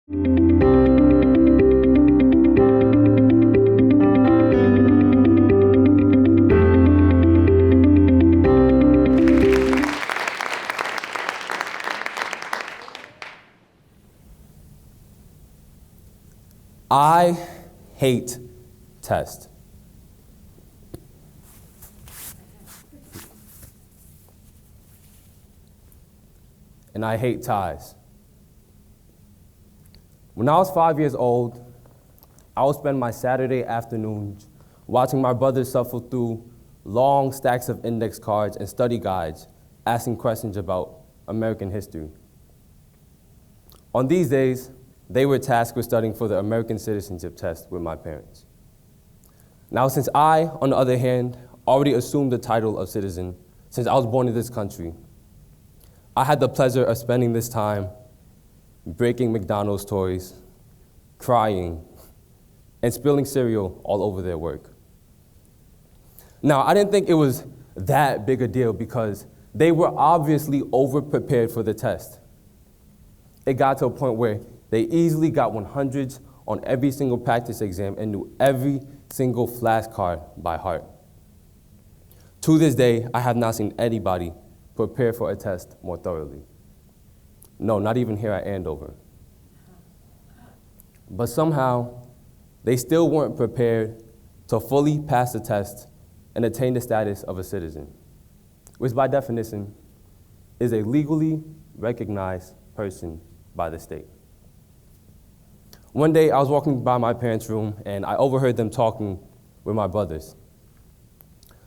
I hate tests. And I hate ties. When I was 5 years old, I would spend my Saturday afternoons watching my brothers shuffle through long stacks of index cards and study guides, asking questions about American history. On these days, they were tasked with studying for the American citizenship test with my parents. Now, since I, on the other hand, already assumed the title of citizen since I was born in this country, I had the pleasure of spending this time breaking McDonald's toys, crying, and spilling cereal all over their work. Now, I didn't think it was that big a deal because they were obviously over-prepared for the test. It got to a point where they easily got 100s on every single practice exam and knew every single flashcard by heart. To this day, I have not seen anybody prepare for a test more thoroughly. No, not even here at Andover. But somehow, they still weren't prepared to fully pass the test and attain the status of a citizen, which by definition is a legally recognized person by the state. One day, I was walking by my parents' room, and I overheard them talking with my brothers.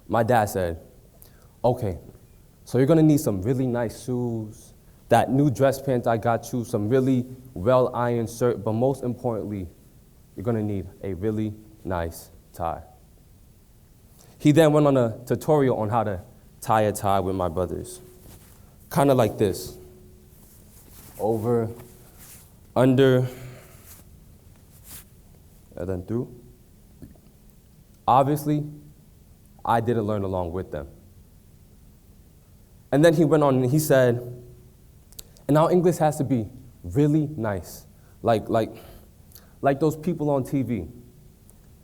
My dad said, "Okay, so you're gonna need some really nice shoes, that new dress pants I got you, some really well-ironed shirt, but most importantly, you're gonna need a really nice tie." He then went on a tutorial on how to tie a tie with my brothers. Kind of like this. Over, under, and then through. Obviously, I didn't learn along with them. And then he went on and he said, "And now English has to be really nice, like those people on TV.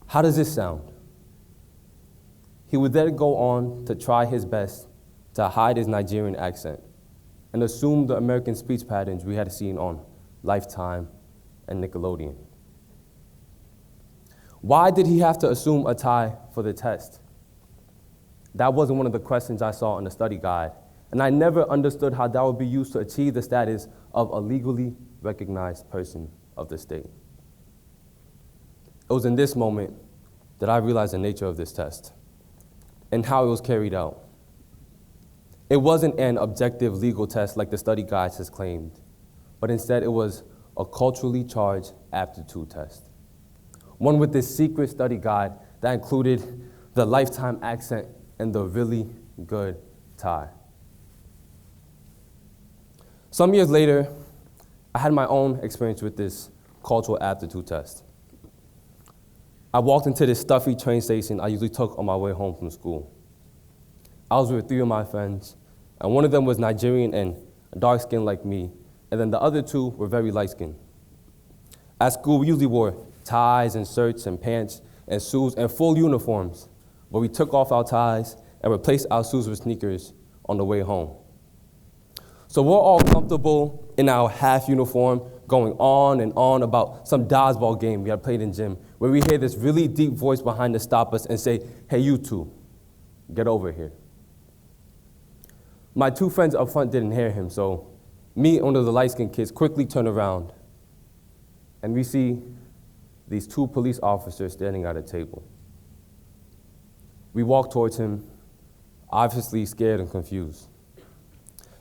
How does this sound?" He would then go on to try his best to hide his Nigerian accent and assume the American speech patterns we had seen on Lifetime and Nickelodeon. Why did he have to assume a tie for the test? That wasn't one of the questions I saw in the study guide, and I never understood how that would be used to achieve the status of a legally recognized person of the state. It was in this moment that I realized the nature of this test and how it was carried out. It wasn't an objective legal test like the study guides has claimed, but instead it was a culturally charged aptitude test. One with this secret study guide that included the Lifetime accent and the really good tie. Some years later, I had my own experience with this cultural aptitude test. I walked into this stuffy train station I usually took on my way home from school. I was with 3 of my friends, and one of them was Nigerian and dark-skinned like me, and then the other 2 were very light-skinned. At school, we usually wore ties and shirts and pants and shoes and full uniforms, but we took off our ties and replaced our shoes with sneakers on the way home. So we're all comfortable in our half uniform, going on and on about some dodgeball game we had played in gym, where we hear this really deep voice behind us stop us and say, "Hey, you two, get over here." My 2 friends up front didn't hear him, so me and one of the light-skinned kids quickly turn around, and we see these 2 police officers standing at a table. We walk towards him, obviously scared and confused.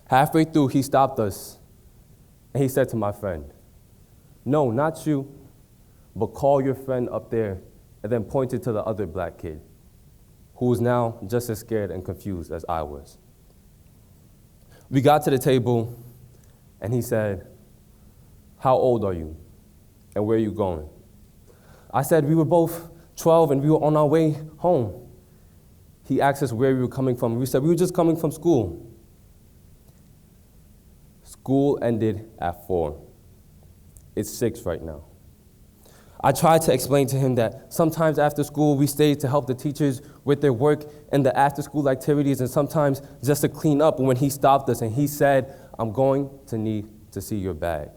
Halfway through, he stopped us, and he said to my friend, "No, not you, but call your friend up there," and then pointed to the other black kid, who was now just as scared and confused as I was. We got to the table, and he said, "How old are you, and where are you going?" I said we were both 12, and we were on our way home. He asked us where we were coming from. We said we were just coming from school. School ended at 4. is 6 right now. I tried to explain to him that sometimes after school we stayed to help the teachers with their work and the after-school activities, and sometimes just to clean up, when he stopped us and he said, "I'm going to need to see your bag."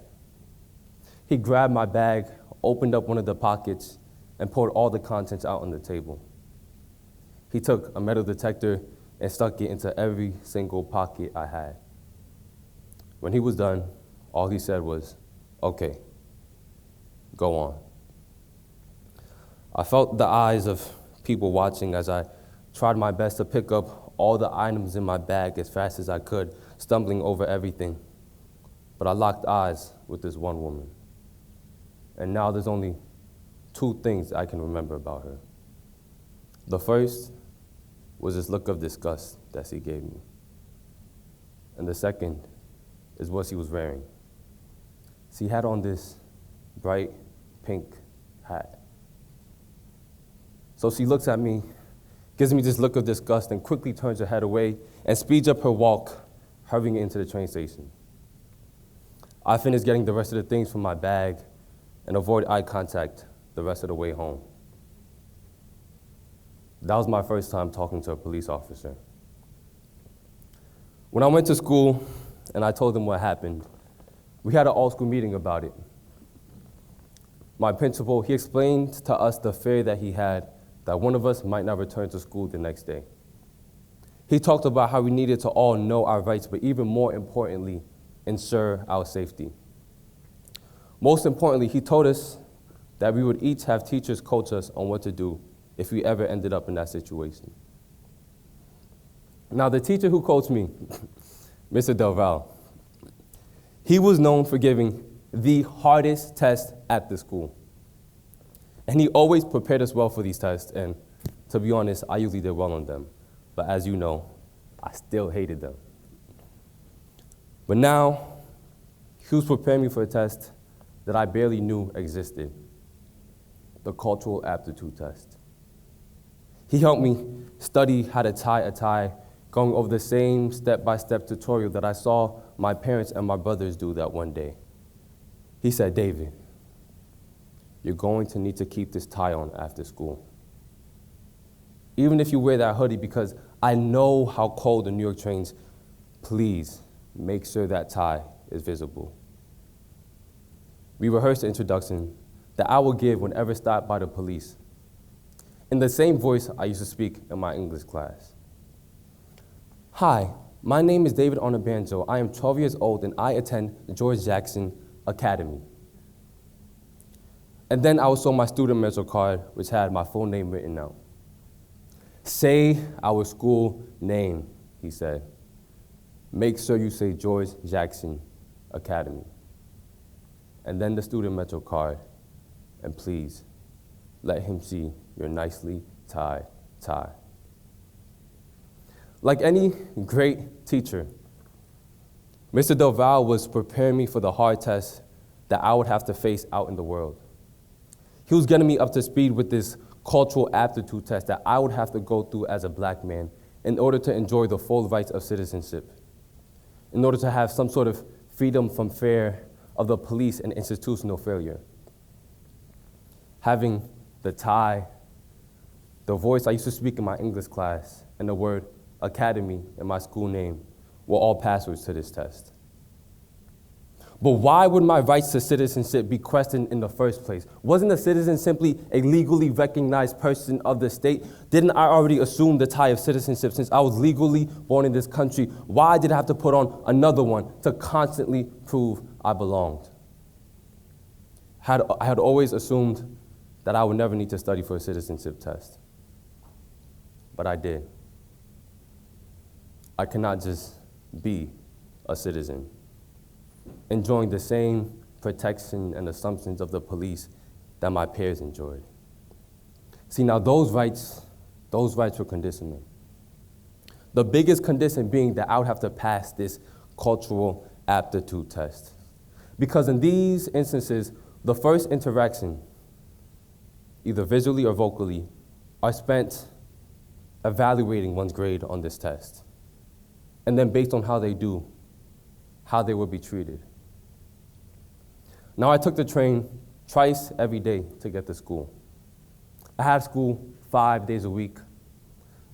He grabbed my bag, opened up one of the pockets, and poured all the contents out on the table. He took a metal detector and stuck it into every single pocket I had. When he was done, all he said was, "Okay, go on." I felt the eyes of people watching as I tried my best to pick up all the items in my bag as fast as I could, stumbling over everything. But I locked eyes with this one woman. And now there's only 2 things I can remember about her. The first was this look of disgust that she gave me. And the second is what she was wearing. She had on this bright pink hat. So she looks at me, gives me this look of disgust, and quickly turns her head away and speeds up her walk, hurrying into the train station. I finished getting the rest of the things from my bag and avoid eye contact the rest of the way home. That was my first time talking to a police officer. When I went to school and I told them what happened, we had an all-school meeting about it. My principal, he explained to us the fear that he had that one of us might not return to school the next day. He talked about how we needed to all know our rights, but even more importantly, ensure our safety. Most importantly, he told us that we would each have teachers coach us on what to do if we ever ended up in that situation. Now, the teacher who coached me, Mr. Del Val, he was known for giving the hardest test at the school. And he always prepared us well for these tests, and to be honest, I usually did well on them. But as you know, I still hated them. But now, he was preparing me for a test that I barely knew existed, the cultural aptitude test. He helped me study how to tie a tie, going over the same step-by-step tutorial that I saw my parents and my brothers do that one day. He said, "David, you're going to need to keep this tie on after school. Even if you wear that hoodie, because I know how cold the New York trains, please make sure that tie is visible." We rehearsed the introduction that I would give whenever stopped by the police, in the same voice I used to speak in my English class. "Hi, my name is David Onabanjo. I am 12 years old and I attend George Jackson Academy." And then I would show my student mentor card, which had my full name written out. "Say our school name," he said. "Make sure you say George Jackson Academy." And then the student mentor card, "And please, let him see your nicely tied tie." Like any great teacher, Mr. Del Val was preparing me for the hard tests that I would have to face out in the world. He was getting me up to speed with this cultural aptitude test that I would have to go through as a black man in order to enjoy the full rights of citizenship, in order to have some sort of freedom from fear of the police and institutional failure. Having the tie, the voice I used to speak in my English class, and the word academy in my school name were all passwords to this test. But why would my rights to citizenship be questioned in the first place? Wasn't a citizen simply a legally recognized person of the state? Didn't I already assume the tie of citizenship since I was legally born in this country? Why did I have to put on another one to constantly prove I belonged? I had always assumed that I would never need to study for a citizenship test. But I did. I cannot just be a citizen, enjoying the same protection and assumptions of the police that my peers enjoyed. See, now those rights were conditional. The biggest condition being that I would have to pass this cultural aptitude test. Because in these instances, the first interaction, either visually or vocally, are spent evaluating one's grade on this test. And then based on how they do, how they will be treated. Now, I took the train twice every day to get to school. I had school 5 days a week,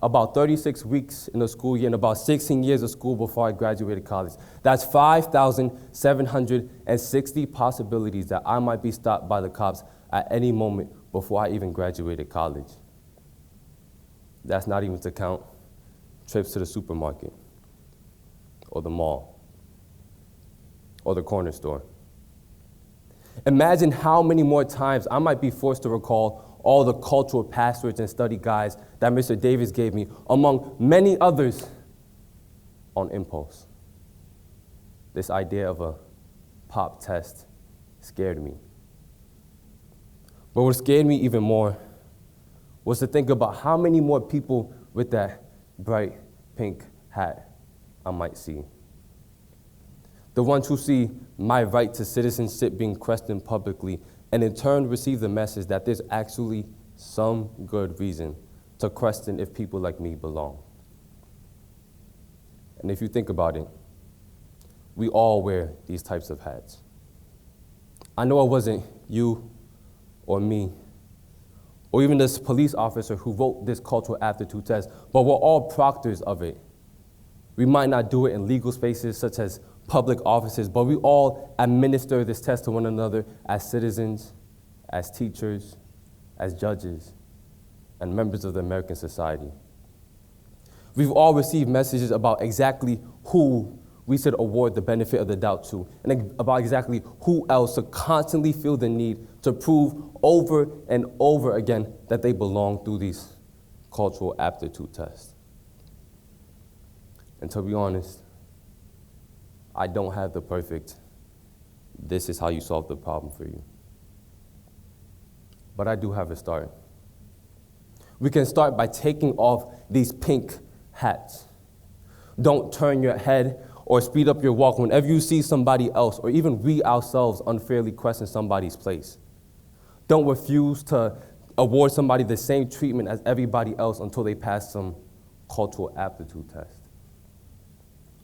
about 36 weeks in the school year, and about 16 years of school before I graduated college. That's 5,760 possibilities that I might be stopped by the cops at any moment before I even graduated college. That's not even to count trips to the supermarket, or the mall, or the corner store. Imagine how many more times I might be forced to recall all the cultural passwords and study guides that Mr. Davis gave me, among many others, on impulse. This idea of a pop test scared me. But what scared me even more was to think about how many more people with that bright pink hat I might see. The ones who see my right to citizenship being questioned publicly and in turn receive the message that there's actually some good reason to question if people like me belong. And if you think about it, we all wear these types of hats. I know it wasn't you or me, or even this police officer who wrote this cultural aptitude test, but we're all proctors of it. We might not do it in legal spaces such as public offices, but we all administer this test to one another as citizens, as teachers, as judges, and members of the American society. We've all received messages about exactly who we should award the benefit of the doubt to, and about exactly who else to constantly feel the need to prove over and over again that they belong through these cultural aptitude tests. And to be honest, I don't have the perfect, this is how you solve the problem for you. But I do have a start. We can start by taking off these pink hats. Don't turn your head or speed up your walk whenever you see somebody else, or even we ourselves unfairly question somebody's place. Don't refuse to award somebody the same treatment as everybody else until they pass some cultural aptitude test.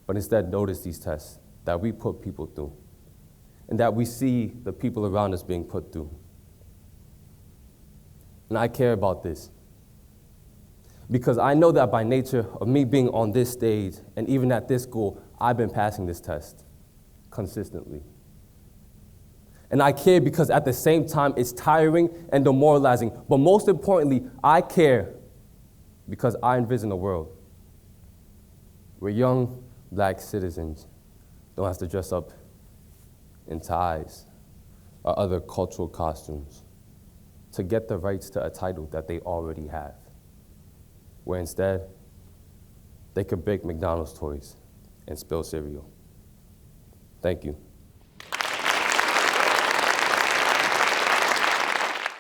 But instead, notice these tests that we put people through, and that we see the people around us being put through. And I care about this because I know that by nature of me being on this stage and even at this school, I've been passing this test consistently. And I care because at the same time, it's tiring and demoralizing. But most importantly, I care because I envision a world where young Black citizens don't have to dress up in ties or other cultural costumes to get the rights to a title that they already have, where instead they could break McDonald's toys and spill cereal. Thank you.